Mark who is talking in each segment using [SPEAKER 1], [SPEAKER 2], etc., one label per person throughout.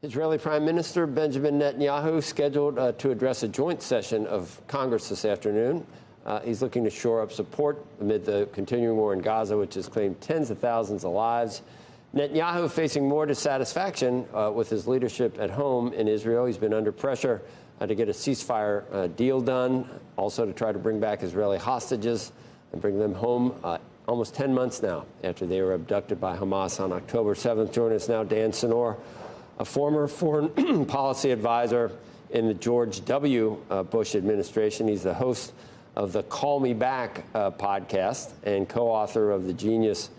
[SPEAKER 1] Israeli Prime Minister Benjamin Netanyahu scheduled to address a joint session of Congress this afternoon. He's looking to shore up support amid the continuing war in Gaza, which has claimed tens of thousands of lives. Netanyahu facing more dissatisfaction with his leadership at home in Israel. He's been under pressure to get a ceasefire deal done, also to try to bring back Israeli hostages and bring them home almost 10 months now after they were abducted by Hamas on October 7th. Joining us now, Dan Senor, a former foreign policy advisor in the George W. Bush administration. He's the host of the Call Me Back podcast and co-author of The Genius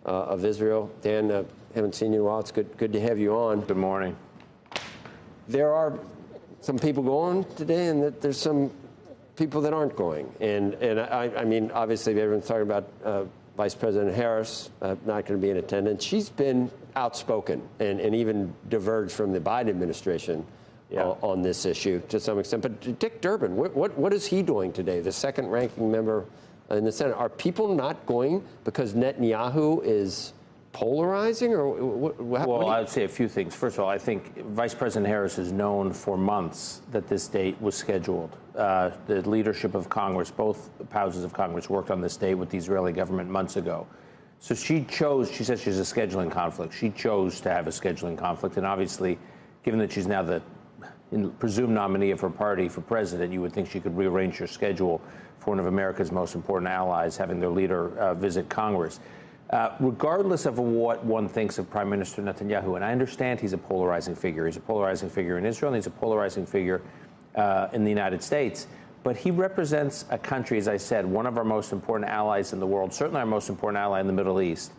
[SPEAKER 1] of Israel. Dan, haven't seen you in a while. It's good to have you on.
[SPEAKER 2] Good morning.
[SPEAKER 1] There are some people going today, and there's some people that aren't going. And I mean, obviously, everyone's talking about Vice President Harris not going to be in attendance. She's been outspoken and even diverged from the Biden administration on this issue to some extent. But Dick Durbin, what is he doing today, the second-ranking member in the Senate? Are people not going because Netanyahu is polarizing, or
[SPEAKER 2] well, I would say a few things. First of all, I think Vice President Harris has known for months that this date was scheduled. The leadership of Congress, both houses of Congress, worked on this date with the Israeli government months ago. So she says she's a scheduling conflict. She chose to have a scheduling conflict, and obviously, given that she's now the presumed nominee of her party for president, you would think she could rearrange her schedule for one of America's most important allies, having their leader visit Congress. Regardless of what one thinks of Prime Minister Netanyahu, and I understand he's a polarizing figure. He's a polarizing figure in Israel, and he's a polarizing figure in the United States. But he represents a country, as I said, one of our most important allies in the world, certainly our most important ally in the Middle East,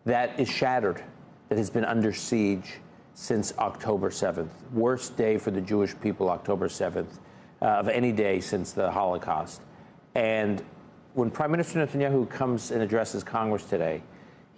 [SPEAKER 2] that is shattered, that has been under siege since October 7th. Worst day for the Jewish people, October 7th, of any day since the Holocaust. And when Prime Minister Netanyahu comes and addresses Congress today,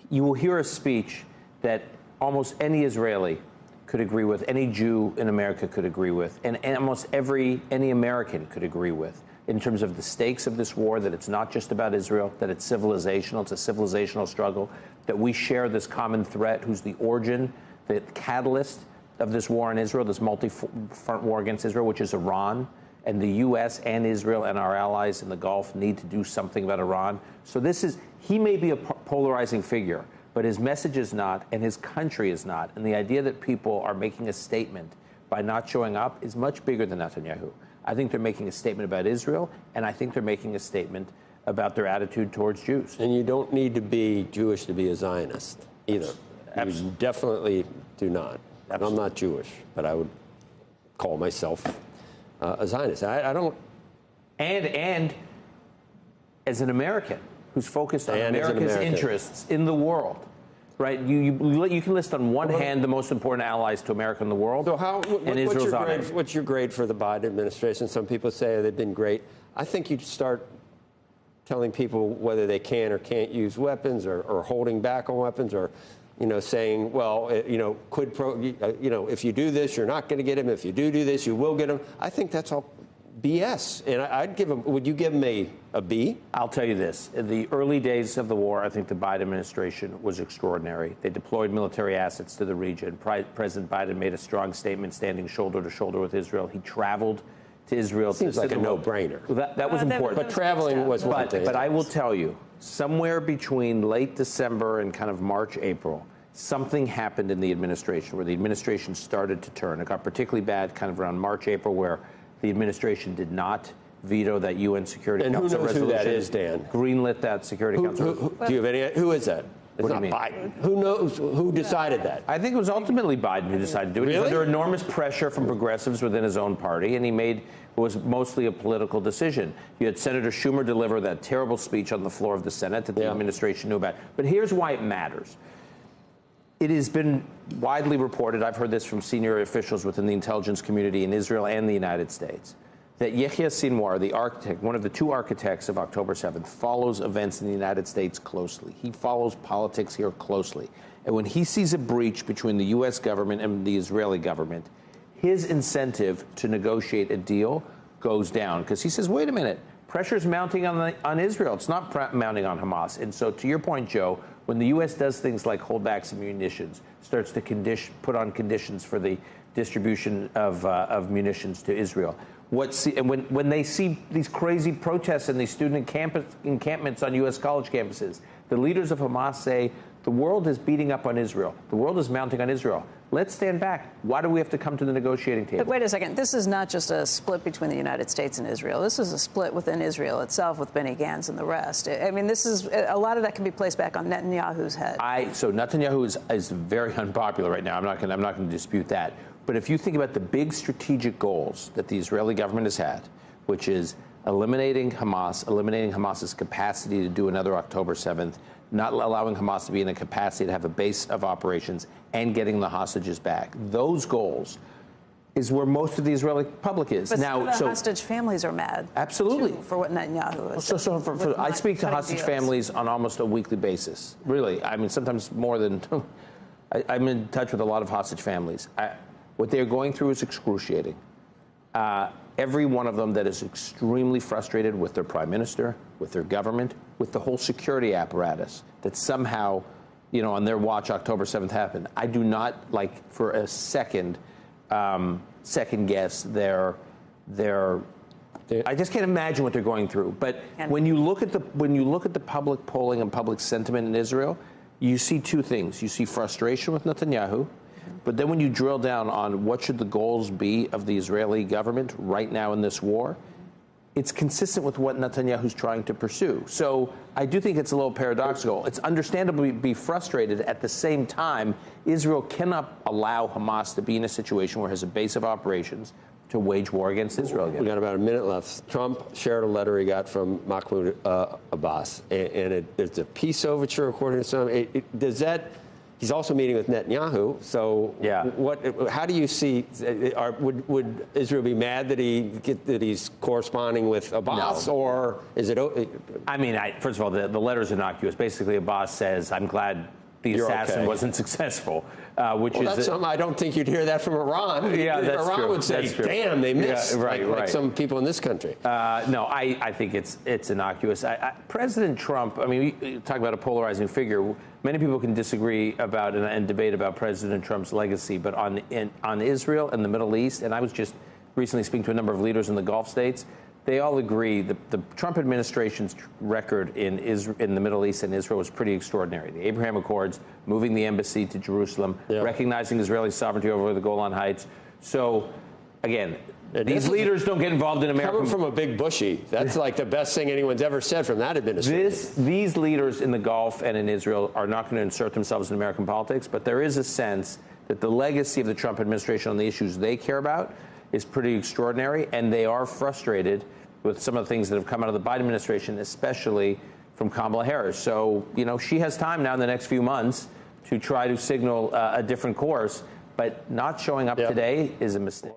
[SPEAKER 2] you will hear a speech that almost any Israeli could agree with, any Jew in America could agree with, and almost any American could agree with, in terms of the stakes of this war, that it's not just about Israel, that it's civilizational, it's a civilizational struggle, that we share this common threat, who's the origin, the catalyst of this war in Israel, this multi-front war against Israel, which is Iran. And the U.S. and Israel and our allies in the Gulf need to do something about Iran. So he may be a polarizing figure, but his message is not, and his country is not. And the idea that people are making a statement by not showing up is much bigger than Netanyahu. I think they're making a statement about Israel, and I think they're making a statement about their attitude towards Jews.
[SPEAKER 1] And you don't need to be Jewish to be a Zionist either.
[SPEAKER 2] Absolutely.
[SPEAKER 1] You definitely do not. Absolutely. I'm not Jewish, but I would call myself a Zionist. I don't.
[SPEAKER 2] And as an American who's focused on America's interests in the world, right? You can list on one hand the most important allies to America in the world.
[SPEAKER 1] So what's your grade for the Biden administration? Some people say they've been great. I think you'd start telling people whether they can or can't use weapons, or holding back on weapons, or saying, well, quid pro, if you do this, you're not going to get him. If you do this, you will get him. I think that's all BS. And I'd give him, would you give him a B?
[SPEAKER 2] I'll tell you this. In the early days of the war, I think the Biden administration was extraordinary. They deployed military assets to the region. President Biden made a strong statement standing shoulder to shoulder with Israel. He traveled to Israel.
[SPEAKER 1] Seems like a no-brainer.
[SPEAKER 2] That was important.
[SPEAKER 1] But traveling was one thing.
[SPEAKER 2] But I will tell you, somewhere between late December and kind of March, April, something happened in the administration where the administration started to turn. It got particularly bad kind of around March, April, where the administration did not veto that UN Security Council resolution.
[SPEAKER 1] And who knows who that is, Dan?
[SPEAKER 2] Greenlit that Security Council.
[SPEAKER 1] Do you have any? Who is that? It's not Biden. Who knows? Who decided that?
[SPEAKER 2] I think it was ultimately Biden who decided to do it. Really? He was under enormous pressure from progressives within his own party, and he made what was mostly a political decision. You had Senator Schumer deliver that terrible speech on the floor of the Senate that the administration knew about. But here's why it matters. It has been widely reported, I've heard this from senior officials within the intelligence community in Israel and the United States, that Yehia Sinwar, the architect, one of the two architects of October 7th, follows events in the United States closely. He follows politics here closely. And when he sees a breach between the U.S. government and the Israeli government, his incentive to negotiate a deal goes down. Because he says, wait a minute, pressure's mounting on Israel. It's not mounting on Hamas. And so to your point, Joe, when the U.S. does things like hold back some munitions, starts to put on conditions for the distribution of munitions to Israel, when they see these crazy protests and these student encampments on U.S. college campuses, the leaders of Hamas say, the world is beating up on Israel. The world is mounting on Israel. Let's stand back. Why do we have to come to the negotiating table?
[SPEAKER 3] But wait a second. This is not just a split between the United States and Israel. This is a split within Israel itself with Benny Gantz and the rest. I mean, this is a lot of that can be placed back on Netanyahu's head.
[SPEAKER 2] So Netanyahu is very unpopular right now. I'm not going to dispute that. But if you think about the big strategic goals that the Israeli government has had, which is eliminating Hamas's capacity to do another October 7th, not allowing Hamas to be in a capacity to have a base of operations, and getting the hostages back. Those goals is where most of the Israeli public is.
[SPEAKER 3] But now, the hostage families are mad.
[SPEAKER 2] Absolutely.
[SPEAKER 3] Too, for what Netanyahu is.
[SPEAKER 2] I speak to hostage families on almost a weekly basis. Really. I mean, sometimes more than... I'm in touch with a lot of hostage families. What they're going through is excruciating. Every one of them that is extremely frustrated with their prime minister, with their government, with the whole security apparatus that somehow, on their watch, October 7th happened. I do not, for a second, second guess their I just can't imagine what they're going through. But when you look at the public polling and public sentiment in Israel, you see two things. You see frustration with Netanyahu. But then when you drill down on what should the goals be of the Israeli government right now in this war, it's consistent with what Netanyahu's trying to pursue. So I do think it's a little paradoxical. It's understandable to be frustrated. At the same time, Israel cannot allow Hamas to be in a situation where it has a base of operations to wage war against Israel again.
[SPEAKER 1] We got about a minute left. Trump shared a letter he got from Mahmoud Abbas, and it's a peace overture, according to some. Does that... He's also meeting with Netanyahu. So,
[SPEAKER 2] yeah.
[SPEAKER 1] How do you see? Would Israel be mad that he's corresponding with Abbas,
[SPEAKER 2] no.
[SPEAKER 1] Or is it?
[SPEAKER 2] I mean, first of all, the letter is innocuous. Basically, Abbas says, "I'm glad the assassin wasn't successul,"
[SPEAKER 1] that's something I don't think you'd hear that from Iran.
[SPEAKER 2] Yeah, that's
[SPEAKER 1] Iran
[SPEAKER 2] true.
[SPEAKER 1] would say, "Damn, they missed."
[SPEAKER 2] Yeah, right.
[SPEAKER 1] Like some people in this country.
[SPEAKER 2] No, I think it's innocuous. President Trump. I mean, we talk about a polarizing figure. Many people can disagree about and debate about President Trump's legacy, but on Israel and the Middle East, and I was just recently speaking to a number of leaders in the Gulf states. They all agree that the Trump administration's record in the Middle East and Israel was pretty extraordinary. The Abraham Accords, moving the embassy to Jerusalem, recognizing Israeli sovereignty over the Golan Heights. So, again, these leaders don't get involved in American...
[SPEAKER 1] Coming from a big bushy, that's like the best thing anyone's ever said from that administration.
[SPEAKER 2] These leaders in the Gulf and in Israel are not going to insert themselves in American politics, but there is a sense that the legacy of the Trump administration on the issues they care about is pretty extraordinary, and they are frustrated with some of the things that have come out of the Biden administration, especially from Kamala Harris. So, she has time now in the next few months to try to signal a different course, but not showing up today is a mistake.